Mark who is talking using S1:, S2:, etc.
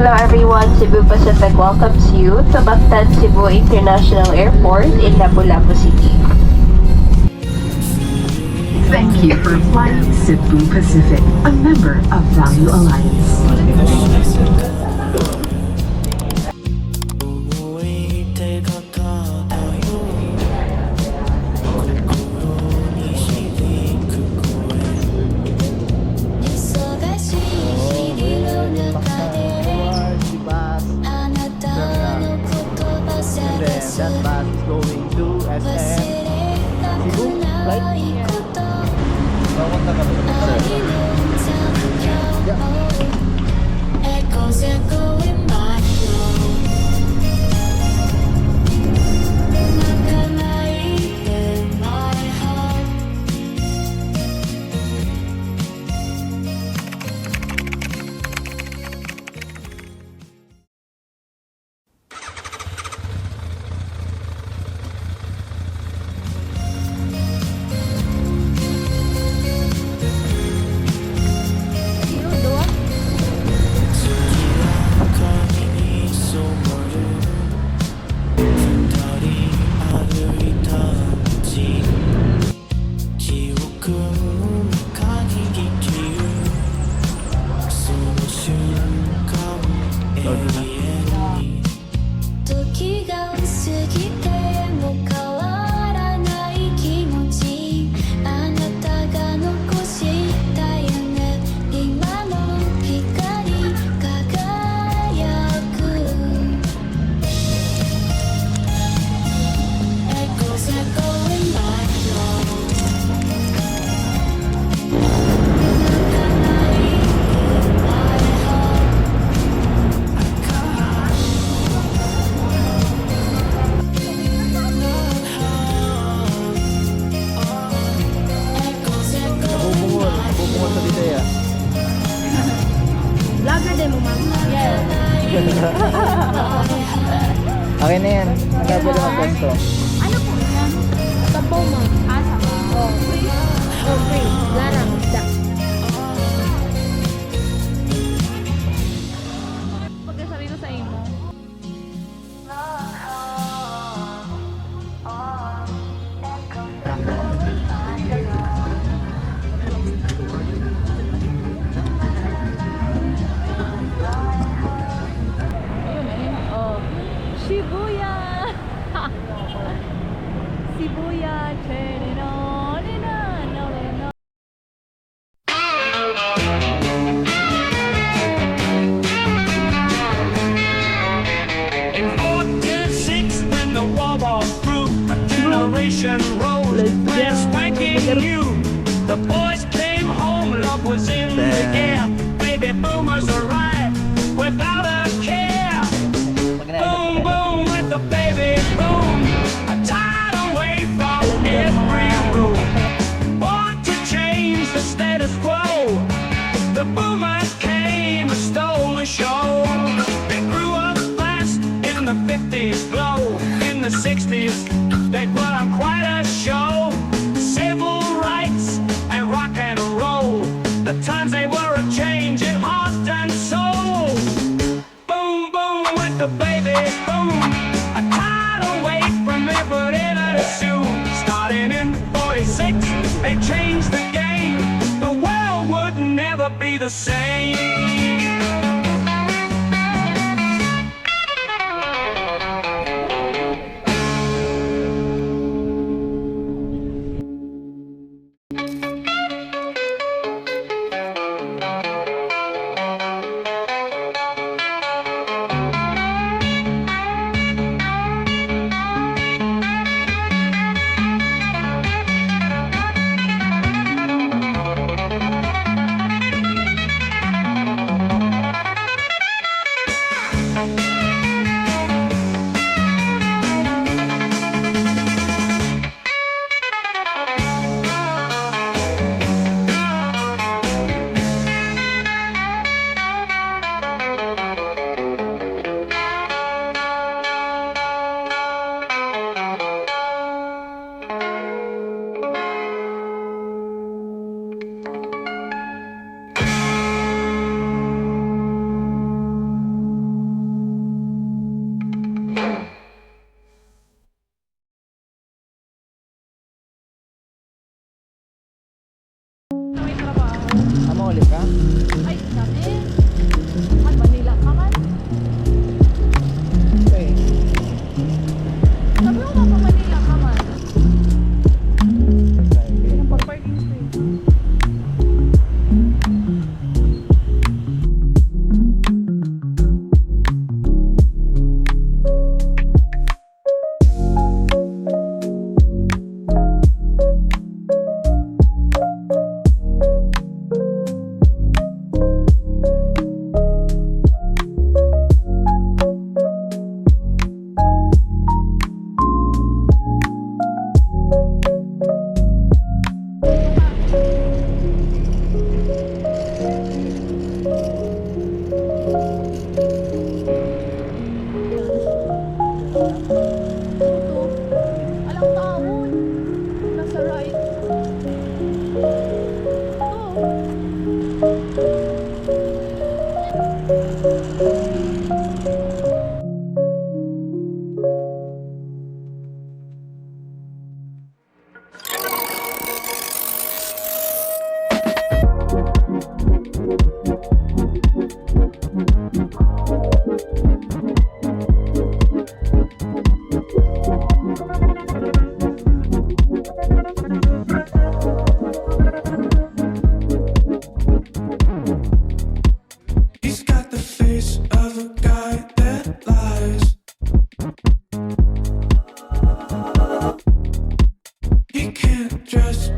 S1: Hello everyone, Cebu Pacific welcomes you to Bactan Cebu International Airport in Lapu-Lapu City.
S2: Thank you for flying Cebu Pacific, a member of Value Alliance.
S3: That bus is going to SM Cebu, right? Papunta kami sa okay na yan. Nagkabili mo pwesto.
S4: Ano po yan? Tabaw mo. Asa ba? Oh, free? Oh, free. Larang. Da. Pagkasabi ko sa imo. Shibuya! Shibuya, turning on and on and on.
S5: In 4-6 when the Moalboal through, a generation rose, brand spanking new. The boys came home, love was in the air. Baby boomers arrived without a care. Boom, boom with the baby boom. A tidal wave from every room. Born to change the status quo. The boomers came and stole the show. They grew up fast in the 50s, glow in the 60s. They put on quite a show. Civil rights and rock and roll. The times they were a changing heart and soul. Boom, boom with the baby boom. A tidal wave from every to soon. Starting in 46, they changed the game. The world would never be the same.
S3: ulit ka?
S4: Ay, dami. At Manila ka man.
S3: Okay.
S4: Sabi ko nga pa Manila ka man. Yung pag-parking space. Kyoto. Alang taon. Nasa right. Ito.
S5: He's got the face of a guy that lies. He can't dress